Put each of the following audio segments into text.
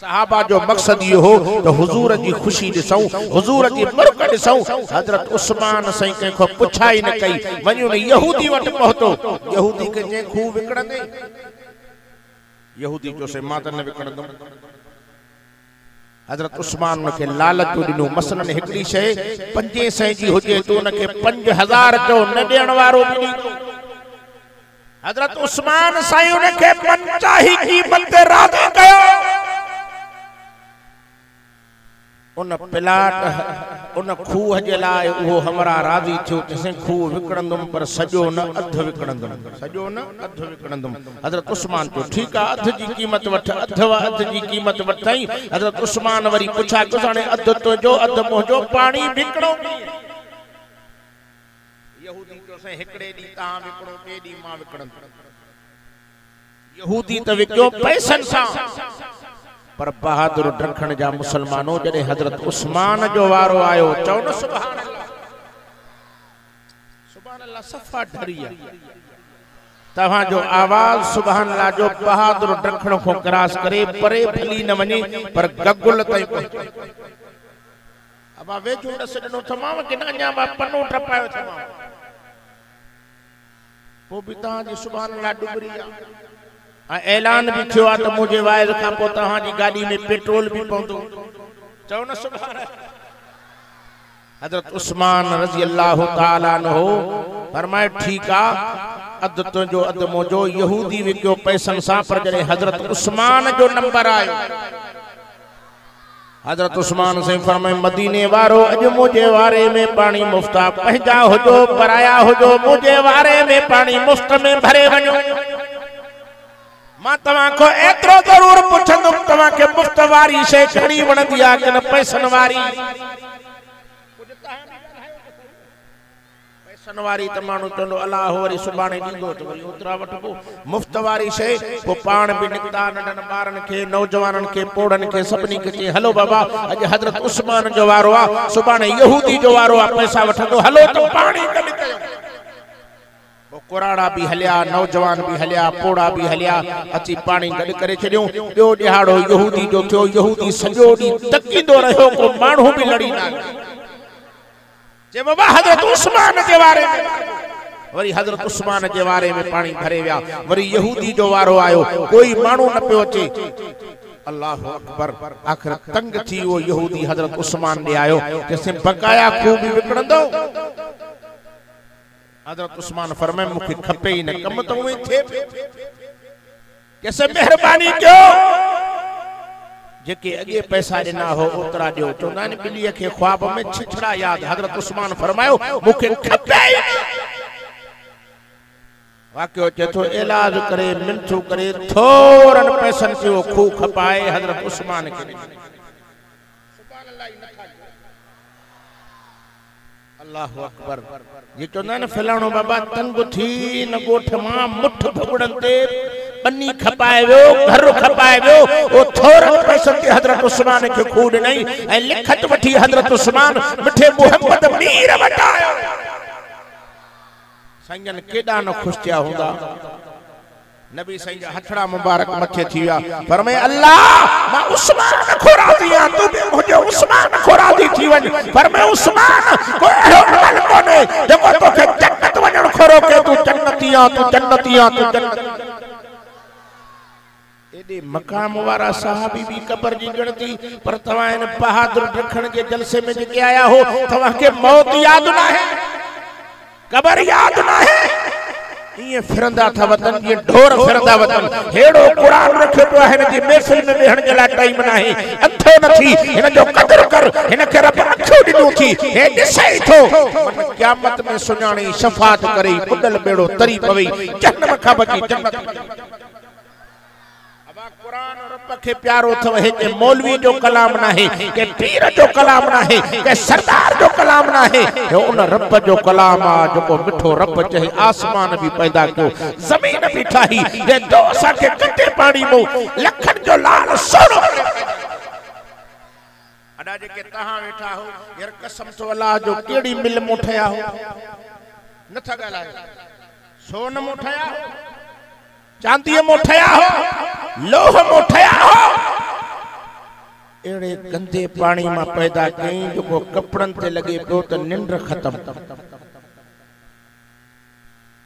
सहाबा जो मकसद ये हो तो हुजूर जी खुशी दिसऊं, हुजूर जी मुर्क दिसऊं। हजरत उस्मान सही कंहिंखो पुछा ही न कई, वञो न यहूदी वटि पहुतो। यहूदी के जे खूह विकणंदे, यहूदी जो से मां त न विकणंदुम। हजरत उस्मान उनखे लालच ॾिनो, मसलन हिकिड़ी शइ 500 जी हुजे तो उनखे 5000 जो न ॾियण वारो बि ॾींदो। हजरत उस्मान साईं उनखे 50 ही क़ीमत ते राज़ी कयो। उन प्लाट उन खूह जे लाइ उहो हमरा राज़ी थियो, जैसे खूह विकणंदुम पर सॼो न अध विकणंदुम, सॼो न अध विकणंदुम। हजरत उस्मान जो ठीक है, अध जी कीमत वठ, अध जी कीमत वठई। हजरत उस्मान वरी पुछा कुसाने अध तुंहिंजो अध मुंहिंजो, पानी विकणो। यहूदी जो से हिकड़े दी तहां विकणो, ॿिए दी मां विकणंदुम। यहूदी त विकियो पैसनि सां, पर बहादुर रखण जा मुसलमानों जॾहिं हजरत उस्मान जो वारो आयो, चओ न सुभान अल्लाह, सुभान अल्लाह। सफ़ा डरिया तव्हां जो आवाज सुभान अल्लाह जो बहादुर रखण को क्रॉस करे परे भली न वञे, पर गगुल ताईं पहुचे। अबा वेझो ॾस ॾिनो तमाम कि न अञा मां पनो टपायो तमाम, पोइ बि तव्हांजी सुभान अल्लाह डुबरी आहे। ऐलान भी थियो आ त मुझे वाइज का पो तहां जी गाड़ी में पेट्रोल भी पवंदो, चओ न सुभान अल्लाह। हजरत उस्मान रज़ी अल्लाह ताला अन्हु फरमाए ठीक आ, अध तुंहिंजो अध मुंहिंजो। यहूदी विकियो पैसनि सां, पर जॾहिं हजरत उस्मान जो नंबर आयो, हजरत उस्मान से फरमाए मदीने वारो अज मुझे वारे में पानी मुफ्त आ, पंहिंजा हुजो पराया हुजो, मुझे वारे में पानी मुफ्त में भरे वञो। मां तव्हां को एतिरो जरूर पुछंदुमि, तव्हां के मुफ्त वारी शइ घणी वणंदी आहे कि न पैसनि वारी? पैसनि वारी त माण्हू चवंदो अलाह वरी सुभाणे ॾींदो त वरी ओतिरा वठबो। मुफ्त वारी शइ पोइ पाण बि निकिता नंढनि ॿारनि खे, नौजवाननि खे, पोड़नि खे, सभिनी खे चई हलो बाबा अॼु हजरत उस्मान जो वारो आहे, सुभाणे यहूदी जो वारो आहे, पैसा वठंदो, हलो त पाणी गॾु कयो। कुराड़ा भी हलिया, नौजवान भी हलिया, पोड़ा भी हलिया, अची पानी गड करे छड़ियो। ॿियो ॾिहाड़ो यहूदी जो थियो। यहूदी सॼो ॾींहुं तकींदो रहियो, को माण्हू भी लड़ी ना। जे बाबा हजरत उस्मान जे वारे में, वरी हजरत उस्मान जे वारे में पानी भरे विया। वरी यहूदी जो वारो आयो, कोई माण्हू न पियो अचे। अल्लाह अकबर। आखिर तंग थी वो यहूदी हजरत उस्मान ॾे आयो, जैसे बकाया खूब भी विकणंदो। हजरत उस्मान फरमाए मुखे खपे ही न, कम तो उहे थे, कैसे मेहरबानी क्यों जेके अगे पैसा ॾिना हो ओतरा ॾियो। चवंदा आहिनि ॿिलीअ खे ख्वाब में छिछड़ा याद। हजरत उस्मान फरमायो मुखे खपे ही न। वाकियो चे थो इलाज करे मिनथू करे थोरन पैसनि ते खूह खपाए हजरत उस्मान खे। सुभान अल्लाह। अल्लाहु अकबर। ये चवंदा आहिनि फलाणो बाबा तंग थी न ॻोठ मां मुठ भुगड़नि ते बनी खपाए वियो, घर खपाए वियो। ओ थोरनि पैसनि ते हजरत उस्मान खे खूह ॾिनई ऐं लिखत वठी हजरत उस्मान मिठे मोहम्मद मीर वटि आयो। साईं केॾा न ख़ुशि थिया हूंदा। नबी साईं जा हथड़ा मुबारक मथे थी विया। फरमाए अल्लाह मां उस्मान को राज़ी आं, तू भी मुझे उस्मान को राज़ी थी वञ। फरमाए उस्मान कोई अहिड़ो अमल कोन्हे जेको तोखे जन्नत वञण खो रोके। तू जन्नती आं, तू जन्नती आं, तू जन्नती। एडे मकाम वारा सहाबी भी कब्र जी गिणती, पर तव्हां इन बहादुर रखण के जलसे में जेके आया हो, तव्हां के मौत याद ना है, कब्र याद ना है। ये फिरंदा था वतन, ये ढोर फिरंदा वतन। हेड़ो कुरान रखे तो है जी महफिल में वेहण के ला टाइम ना है। अथो नथी इन जो कदर कर, इन के रब अखो दिनो थी हे दिसई थो। मन क़यामत में सुनाणी शफात करे बुडल बेड़ो तरी पवई जन्नत खा बची जन्नत। अब कुरान रब के प्यारो थव है के मौलवी जो कलाम ना है, के पीर जो कलाम ना है, के सरदार जो कलाम ना है। हे उन रब जो कलाम आ जो मिठो रब चाहे आसमान भी पैदा क्यों, जमीन भी ठाही, जे दो साके कटे पानी मो लखन जो लाल सोनो। अडा जे के तहां वेठा हो यार कसम तो अल्लाह जो केड़ी मिल मोठया हो न था गालाए, सोन मोठया हो, चांदी मोठया हो, लोह मोठया हो, एड़े गंदे पानी में पैदा कई जो कपड़न ते लगे पियो त निंड खत्म।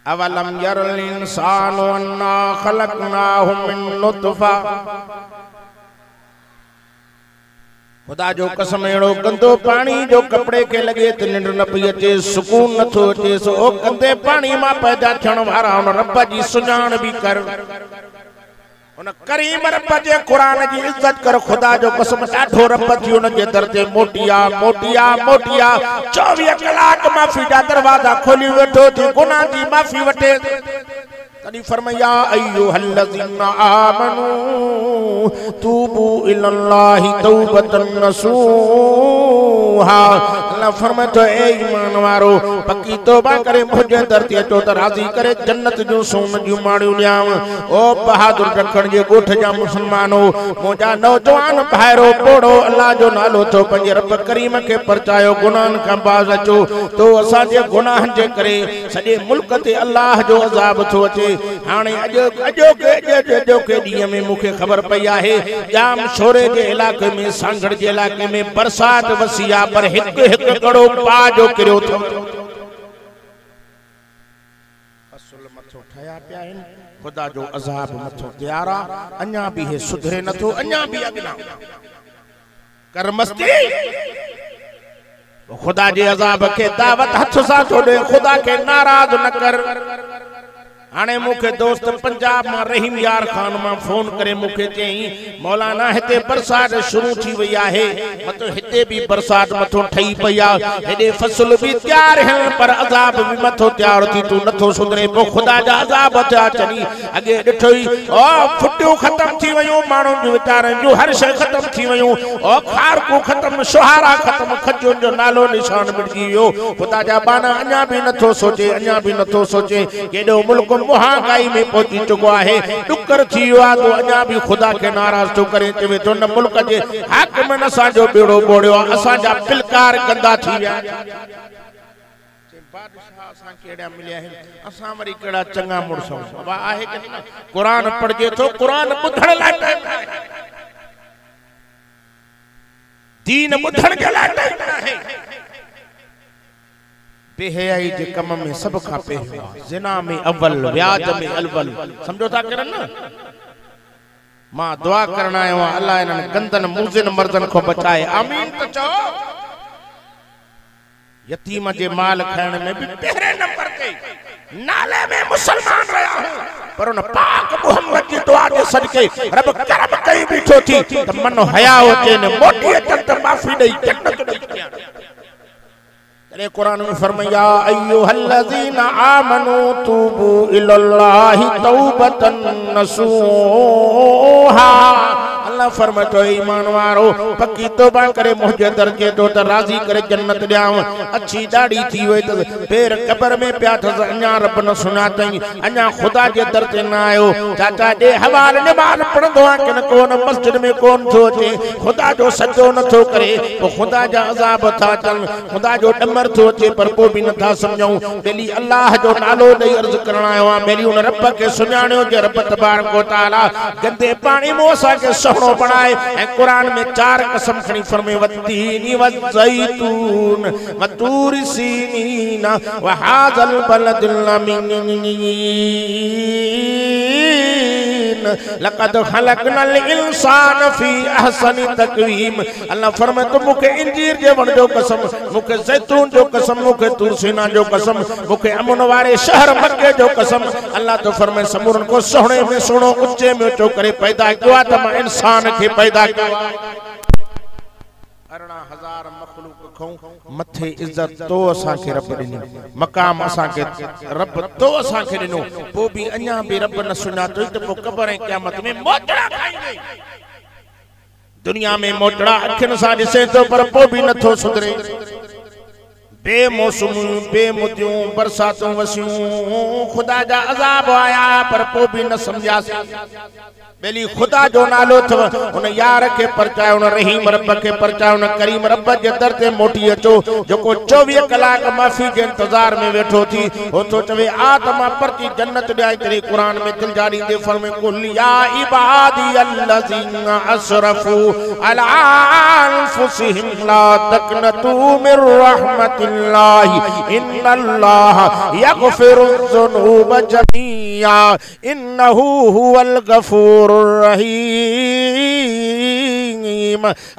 अवलम यरल इंसानु अन्ना खलकनाहु मिन नुतफा। खुदा जो कसम एड़ो गंदो पानी जो कपड़े के लगे त निंड न पई अचे, सुकून न थो अचे। सो ओ गंदे पानी में पैदा थियण वारा उन रब जी सुञाण भी कर, उन करीम रब जे कुरान जी इज्जत कर। खुदा जो कसम ॾाढो रब थी उन जे दर ते मोटिया मोटिया मोटिया 24 कलाक माफ़ी जा दरवाजा खोली वेठो थी गुनाह जी माफ़ी वठे। तॾहिं फरमाया अय्युहल्लज़ीना आमनू तूबू इलल्लाहि तौबतन नसूहा। अल्लाह फरमातो ए ईमान वारो पक्की तौबा करे मुंहिंजे दर ते अचो त राज़ी करे जन्नत जूं सोन जूं माड़ियूं ॾियांव। ओ बहादुर रखण जे ॻोठ जा मुसलमानो, मुंहिंजा नौजवान भाइरो पोड़ो अल्लाह जो नालो थो पंहिंजे रब करीम खे परचायो, गुनाहनि खां बाज़ अचो। तो असांजे गुनाहनि जे करे सॼे मुल्क ते अल्लाह जो अज़ाब थो अचे। हाणे अॼोके ॾींहं में मूंखे ख़बर पई आहे जाम शोरे जे इलाइक़े में, सांगड़ जे इलाइक़े में बरसात वसी आहे, पर हिकु हिकु कड़ो पा जो किरियो थो। असल मथो ठया पिया आहिनि, खुदा जो अज़ाब मथो तयार आहे। अञा बि हे सुधरे नथो, अञा बि अॻियां कर मस्ती। खुदा जे अज़ाब खे दावत हथ सां थो ॾे, खुदा खे नाराज़ न कर। हाणे मूंखे दोस्त पंजाब में रहीम यार खान में फोन करे मूंखे चई मौलाना हिते बरसात शुरू थी वई आहे, मतलब हिते भी बरसात मथो ठही पई आहे, हेॾे फसल भी तैयार हैं पर अज़ाब भी मथो तैयार थी तू नथो सुधरे। पो खुदा जा अज़ाब थिया चनी अगे ॾिठो ई ओ फुटियूं खत्म थी वयूं, माण्हुनि जूं वीचारनि जूं हर शइ खत्म थी वयूं, ओ खारकू खत्म, शुहारा खत्म, खजुनि जो नालो निशान मिटजी वियो। खुदा जा बाना अञा भी नथो सोचे, अञा भी नथो सोचे केॾो मुल्क महंगाई में पहुंची चुको है, डुकर थी वियो आहे। तो अञा भी खुदा के नाराज थो करे, चवे थो न मुल्क जे हक में असांजो बेड़ो बोड़ियो आहे, असांजा पिलकार गंदा थी विया। बादशाह असां केड़ा मिलिया आहिनि, असां वरी केड़ा चंगा मुड़स आहे कि न। कुरान पढ़जे थो, कुरान ॿुधण लाइ टाइम आहे, दीन ॿुधण जे लाइ टाइम आहे। बेहयाई जे कम में सब खां पहिरियों, ज़िना में अव्वल, व्याज में अव्वल, समझो था करन न। मां दुआ करण आयो आहियां अल्लाह इन्हनि गंदन मुज़िन मर्दन को बचाए, आमीन तो चओ। यतीम जे माल खाइण में भी पहिरे नंबर ते नाले में मुसलमान रहा हूं, पर उन पाक मोहम्मद जी दुआ जे सदके रब करम कई बीठो थी त मन हया अचे न मोटी अचन त माफ़ी ॾेई जन्नत ॾेई ॾियां। कुरान में फरमाया अय्युहल्लज़ीना आमनू तूबू इलल्लाहि तौबतन नसूहा। अल्लाह फरमातो ईमान वारो पक्की तौबा करे मुझे दर के तो राजी करे जन्नत ॾियाव। अच्छी दाढ़ी थी वई त पैर कब्र में पिया अथसि, अञा रब न सुञा अथई, अञा खुदा जे दर ते न आयो। चाचा ॾे हवाल नमाज़ पढ़ंदो आहे कि न कोन, मस्जिद में कोन थो अचे, खुदा जो सजो नथो करे, पोइ खुदा जा अज़ाब था अचनि, खुदा जो ॾमर थो अचे, पर पोइ बि नथा सम्झूं। बेली अल्लाह जो नालो ॾेई अर्ज़ करण आयो आहियां, बेली उन रब खे सुञाणियो जे रब तबारक व तआला गंदे पाणी में असांखे सुहिणो बनाए। ऐं कुरान में 4 कसम खणी फरमे वत्तीनी वज़ैतून वतूरि सीनीन वहाज़ल बलदिल अमीन लक़द खलक़नल इंसान फी अहसनि तक़वीम। अल्लाह फरमाए तो मूंखे इंजीर जे वण जो कसम, मूंखे ज़ैतून जो कसम, मूंखे तूर सीना जो कसम, मूंखे अमन वारे शहर मक्के जो कसम। अल्लाह तो फरमाए समूरन को सोहणे में सोहणो ऊंचे में ऊंचो करे पैदा कयो आहे त मां इंसान के पैदा कयो। 18,000 मखलूक खां मथे इज्जत तो असां के रब ॾिनी, मकाम असां के रब तो असां के ॾिनो, पोइ भी अञा भी रब न सुञातो त पोइ क़ब्र ऐं क़यामत में मोटड़ा खाईंदे। दुनिया में मोटड़ा अखियुनि सां ॾिसे थो पर पोइ भी नथो सुधरे। बेमौसम बेमुदियूं बरसातूं वसियूं, खुदा जा अज़ाब आया पर पोइ भी न समझासीं। बेली खुदा जो नालो थव उन यार के परचायो उन रहीम रब के परचायो उन करीम रब जे दर ते मोटी अचो जोको 24 कलाक माफी के इंतजार में बैठो थी हो तो चवे आत्मा परती जन्नत ॾाई तेरे कुरान में दिल जारी दे फरमे कुल या इबादी अल्लज़ीना असरफू अला अनफुसिहिम ला तक़नतू मिर रहमतिल्लाहि इन्नल्लाह यग़फिरुज़्ज़ुनूब जमीआ इन्नहु हुवल गफूर रहीम।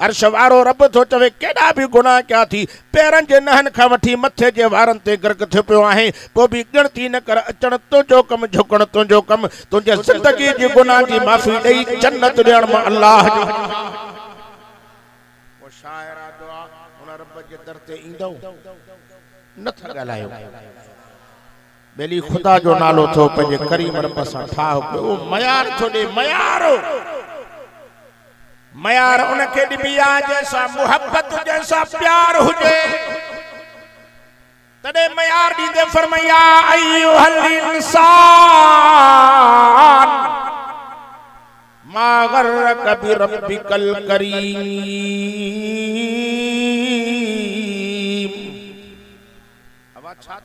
अर्श वारो रब तो चवे केड़ा भी गुनाह क्या थी पैरन जे नहन खा वठी मथे जे वारन ते गर्क थियो पियो आहे को भी गिणती न कर अचण तुंहिंजो कम झुकण तुंहिंजो कम तुंहिंजे जिंदगी जी गुनाह जी माफ़ी ॾेई जन्नत ॾियण मां अल्लाह जी वो शाइरा दुआ उन रब जे दर ते ईंदो न था ॻाल्हायो बेली खुदा जो नालो थो पंहिंजे करीम रब सां ठाह पियो मयार थो ॾे मयार उनखे ॾिबी आहे जंहिंसां मुहब्बत जंहिंसां प्यार हुजे तॾहिं मयार ॾींदे फरमाया अय्युहल इंसान मा गर्रक बिरब्बिकल करीम। आवाज छा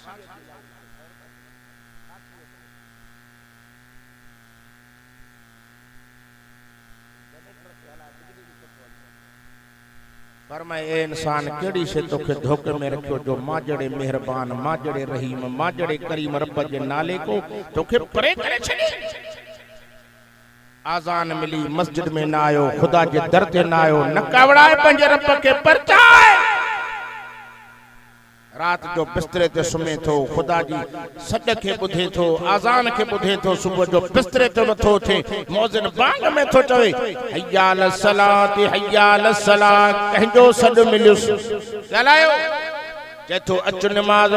फरमाए ए इंसान केड़ी से तोखे धोखे में रखियो जो मां जड़े मेहरबान मां जड़े रहीम मां जड़े करीम रब जे नाले को तोखे परे करे छॾे। आजान मिली मस्जिद में ना आयो खुदा जे दर ते ना आयो न कवड़ाए पंहिंजे रब के परचाए रात जो बिस्तरे ते सुमे थो खुदा जी सॾ के ॿुधे थो आज़ान के ॿुधे थो सुबुह जो बिस्तरे ते नथो थे मौज़िन बांग में थो चवे हय्या अल सलात हय्या अल सलात कंहिंजो सॾ मिलियुसि ॻाल्हायो चए थो अच नमाज़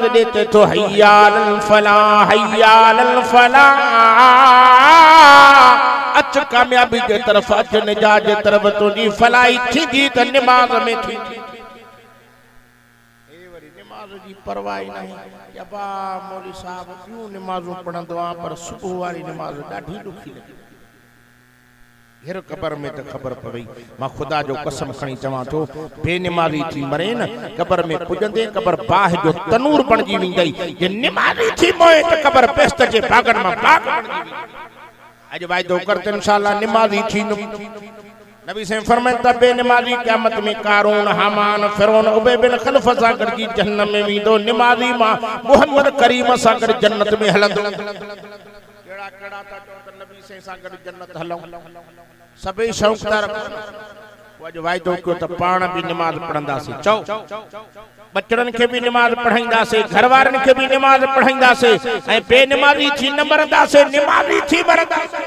ॾे ते थो हय्या अल फलाह अच कामयाबी जे तरफ़ अच निजात जे तरफ़ तुंहिंजी फलाई थींदी त नमाज़ में थींदी जी परवाह नहीं या बा मौलवी साहब क्यों नमाज़ों पढ़ंदो आ पर सुबह वाली नमाज ॾाढी ॾुखी लगी हिर कबर में तो खबर पई मां खुदा जो कसम खणी चवां थो बेनमाज़ी थी मरे न कबर में पुजंदे कबर बाह जो तनूर बणजी वेंदई जे नमाज़ी थी मोए त कबर पेस्त जे बागन मां बाग बणजी अज वायदो करते इंशाअल्लाह नमाज़ी थी नबी से फरमाया त बेनमाज़ी क़यामत में कारून हामान फिरौन उबे बिन खलफ सां गॾिजी जहन्नम में वेंदो नमाज़ी मां मुहम्मद करीम सां गॾु जन्नत में हलंदो केड़ा केड़ा ता चो त नबी से सां गॾु जन्नत हलऊं सभई शौक़ था रखो अॼु वाइदो कयो त पाण बि नमाज़ पढ़ंदासीं चओ बचड़न के भी नमाज़ पढ़ाईंदासीं घरवारन के भी नमाज़ पढ़ाईंदासीं ऐं बेनमाज़ी थी न मरंदासीं नमाज़ी थी मरंदासीं।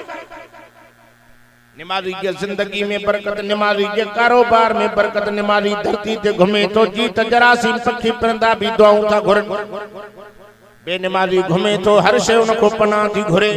नमाज़ी के जिंदगी में बरकत नमाज़ी के कारोबार में बरकत नमाज़ी धरती ते घुमे तो जीत जरासीम पखी परंदा भी दुआऊं था घुरन बेनमाज़ी घुमे तो हर शे उनको पनाह थी घुरे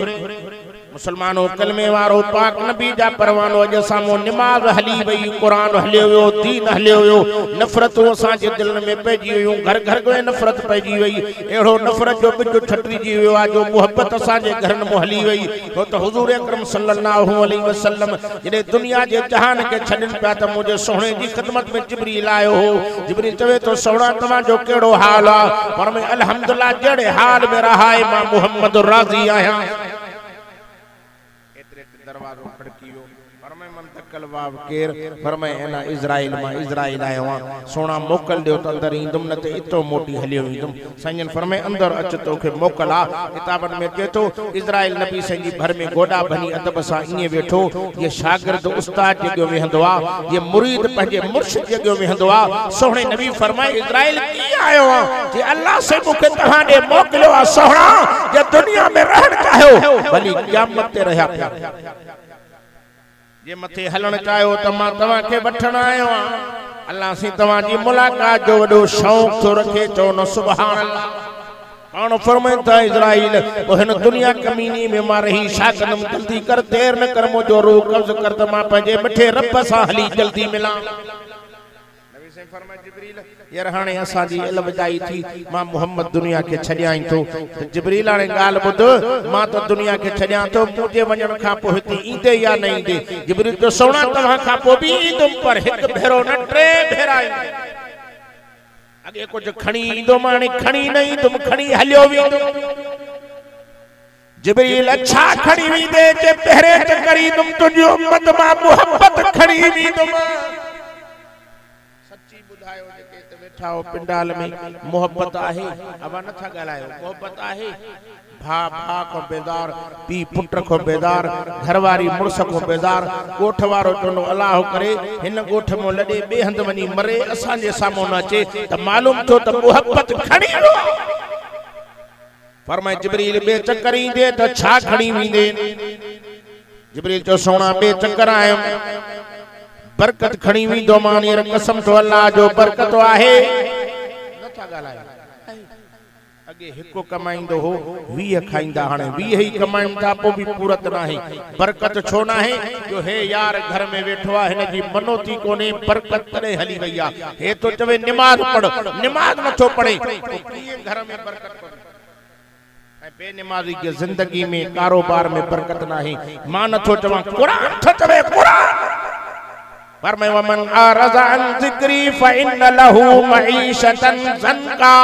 मुसलमानों कलमे वारो पाक नबी जा परवानो अज सामो नमाज हली वई कुरान हलियो वियो दीन हलियो वियो नफरतूं असां जे दिल में पइजी वियूं घर घर में नफरत पइजी वई एड़ो नफरत जो बिज छटरीजी वियो आ जो मोहब्बत असां जे घरन में हली वई तो त हुजूर अकरम सल्लल्लाहु अलैहि वसल्लम जडे दुनिया जे जहान के छडन पिया त मुझे सोहणे जी खिदमत में जिब्रील आयो हो जिब्रील चवे तो सोहणा तमा जो केड़ो हाल आ पर मैं अल्हम्दुलिल्लाह जड़े हाल में रहाए मां मोहम्मद राजी आया दरवाजो खड़कियो फरमाए मन तकल वाव केर फरमाए एना इजराइल आयो सोना मोकल दियो त अंदर इंदुम न ते इतो मोटी हलियो इंदुम संजन फरमाए अंदर अच तोखे मोकला किताबन में केतो इजराइल नबी संजी भर में गोडा भनी अदब सा इए बैठो ये शागिर्द उस्ताद जगो वेहंदो आ ये मुरीद पंजे मुर्शिद जगो वेहंदो आ सोहणे नबी फरमाए इजराइल की आयो जे अल्लाह से मुके तहां दे मोकलियो आ सोहणा जे दुनिया में रहण चाहो भली क़यामत ते रहया जे मथे हलण चाहो त मां तवां के वठण आयो आ अल्लाह सी तवां जी मुलाकात जो वडो शौक तो रखे चो न सुभान अल्लाह कौन फरमाता इजराइल ओहन दुनिया कमीनी में मां रही शाकनम जल्दी कर देर न कर मुझो रूह कब्ज कर त मां पंजे मिठे रब सा हली जल्दी मिला नबी से से फरमाए जिब्रील यार हाने असा जी इल्म जाई थी मां मोहम्मद दुनिया के छड्याई तो जिब्रील हाने गाल बुध मां तो दुनिया के छड्या तो मुझे वणन खा पो हिते ईंदे या न ईंदे जिब्रील तो सोना तवा खा पो भी ईंदुम पर एक भेरो न टे भेरा अगे कुछ खणी ईंदो माने खणी नहीं तुम खणी हलियो वी जिब्रील अच्छा खणी वी दे के पहरे चकरी तुम तुझी उम्मत मां मोहब्बत खणी वी तुम सच्ची बुधायो जेके ते बैठा हो पिंडाल में मोहब्बत आहे अब न था गलायो मोहब्बत आहे भा भा को बेदार पी पुत्र को बेदार घरवारी मुर्स को बेदार गोठ वारो चोनो अल्लाह करे हिन गोठ में लडे बे हंद वनी मरे असा जे सामो न अचे त मालूम थो त मोहब्बत खणी लो फरमाए जिब्रील बे चक्कर ईंदे त छा खणी वींदे जिब्रील जो सोना बे चक्कर आयो बरकत खणी वींदो मानी कसम तो अल्लाह जो बरकत आहे नथा गालायो अगे हिको कमाइंदो हो 20 खाइंदा हाने 20 ही कमाइन था पो भी पूरत नाही बरकत छो नाही जो हे यार घर में बैठो है हिन जी मनोती कोने बरकत करे हली गया हे तो चवे नमाज पढ़ नमाज न छो पढ़े तो किए घर में बरकत कोने बेनमाजी की जिंदगी में कारोबार में बरकत नहीं मां न थो चवा कुरान थो चवे कुरान फरमाए वमन आरज़ा अन ज़िक्री फइन्न लहू मईशतन ज़नका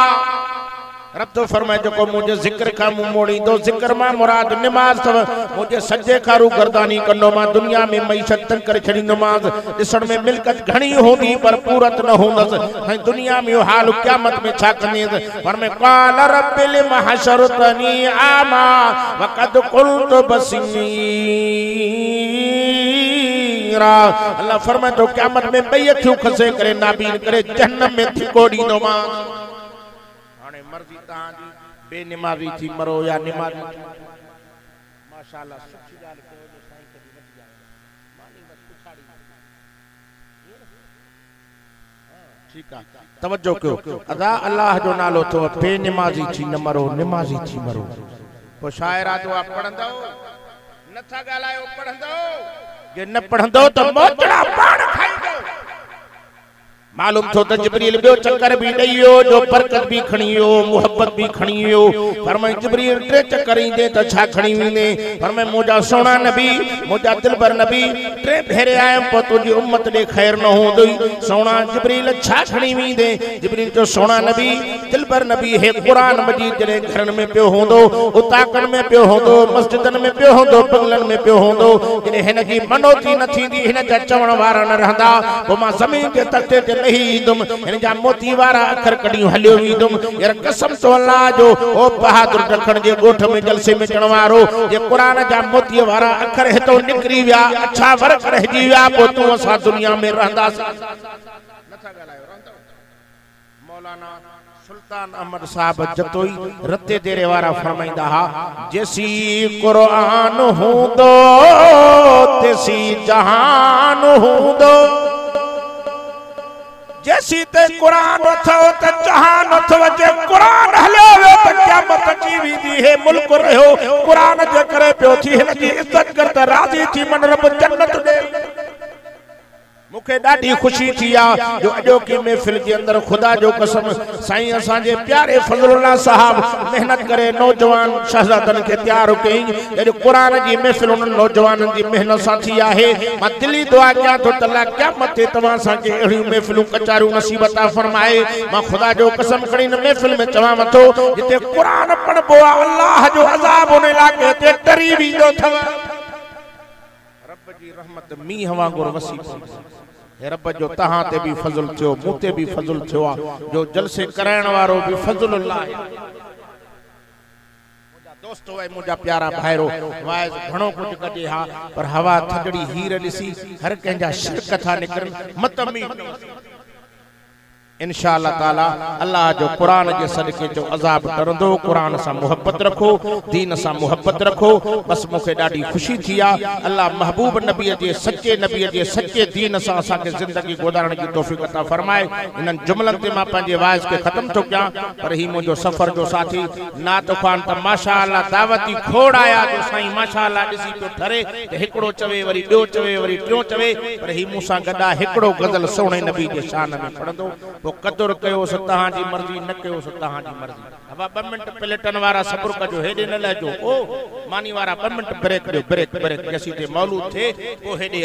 रब तो फरमाए जो मुझे जिक्र का मुंह मोड़ी दो जिक्र मां मुराद नमाज तव मुझे सज्जे खारू गर्दानी कनो मां दुनिया में मईशत तंग करे छड़ी नमाज दिसण में मिलकत घणी होंदी पर पूरत न होंदस हां दुनिया में हाल क़यामत में छा कने फरमाए क़ाल रब्बिल महशरतनी आमा वक़द क़ुल्तु बसीरा अल्लाह फरमाए तो क़यामत में बई अखियों खसे करे नाबीन करे जहन्नम में थी कोड़ी दो मां मर्जी तांजी बेनमाजी थी मरो या नमाजी माशाअल्लाह सुठी गाल कयो जो साईं कदी मत जाए मानी बस पुछाड़ी ठीक है तवज्जो कयो अदा अल्लाह जो नालो तो बेनमाजी थी न मरो नमाजी थी मरो पो शायरा जो आप पढ़ंदो नथा गालायो पढ़ंदो जे न पढ़ंदो तो मोचड़ा पाण खाइदो मालूम थो त जिब्रील बियो चक्कर भी ॾेइयो जो बरकत भी खणियो मोहब्बत भी खणियो फरमाए जिब्रील टे चक्कर ईंदे त छा खणी वेंदे फरमाए मुजा सोना नबी मुजा दिलबर नबी टे भेरे आयम पो तुजी उम्मत दे खैर न होंदई सोना जिब्रील छा खणी वेंदे जिब्रील जो सोना नबी दिलबर नबी हे कुरान मजीद जड़े घरन में पियो होंदो उताकन में पियो होंदो मस्जिदन में पियो होंदो बंगलन में पियो होंदो जड़े हिन जी मनोती न थींदी हिन जा चवण वारा न रहंदा पो मां ज़मीन के तख्ते ते ईदुम इन जा मोती वारा अखर कडियो हलियो ईदुम यार कसम तो अल्लाह जो ओ बहादुर रखण जे गोठ में जलसे में चण वारो जे कुरान जा मोती वारा अखर हेतो निकरी विया अच्छा वर्क रहजी विया पो तू असा दुनिया में रहंदास नथा गालायो रहंदो मौलाना सुल्तान अहमद साहब जतोई रते तेरे वारा फरमाइंदा हा जैसी कुरान हूंदो तेसी जहान हूंदो जैसी ते कुरान अथो त जहान अथो जे कुरान हलियो वे त क़यामत अची वेंदी हे मुल्क रहियो कुरान जे करे पियो थी हिन जी इज्जत कर त राजी थी मन रब जन्नत दे मुखे डाडी खुशी थी आ जो अजो की महफिल के अंदर खुदा जो कसम साईं असा जे प्यारे फजलुल्लाह साहब मेहनत करे नौजवान शहजादन के तैयार कई जे कुरान जी महफिल उन नौजवानन जी मेहनत सा थी आहे मां दिली दुआ किया तो तला क़यामत ते तवा सा के एड़ी महफिलू कचारू नसीब अता फरमाए मां खुदा जो कसम खणी न महफिल में चवा मथो जिते कुरान पढ़बो अल्लाह जो अजाब उन इलाके ते टरी विंदो थव रब जी रहमत मी हवा गुर वसी हे रब जो तहां ते भी फजल थियो मुते भी फजल थियो जो जलसे करायण वारो भी फजलुल्लाह है मुजा दोस्त है मुजा प्यारा भाईरो वाइज घणो कुछ कजे हा पर हवा थदड़ी हीर दिसी हर कंजा शिरक था निकरन मतमी इंशाअल्लाह ताला अल्लाह जो कुरान के सदके जो अजाब डरंदो कुरान से मोहब्बत रखो दीन से मोहब्बत रखो बस मुखे ॾाढी खुशी थी अल्लाह महबूब नबी के सच्चे दीन से असा के जिंदगी गुजारण की तौफीक अता फरमाए। इन जुमलन ते मां पंहिंजे वाइज के खत्म थो कयां पर ही मुझो सफर जो साथी नात खान त माशाअल्लाह दावती खोड़ आया जो साईं माशाअल्लाह ॾिसी तो ठरे ते हिकड़ो चवे वरी ॿियो चवे वरी टियों चवे पर ही मूंसा गॾा हिकड़ो गज़ल सोने नबी के शान में पढ़ंदो वो कदर कयो स तहां जी मर्जी न कयो स तहां जी मर्जी। हवा 2 मिनट प्लेटन वारा सब्र कजो हेडे न लहजो ओ मानी वारा 2 मिनट ब्रेक ॾियो ब्रेक जैसी ते मौलूद थे वो हेडे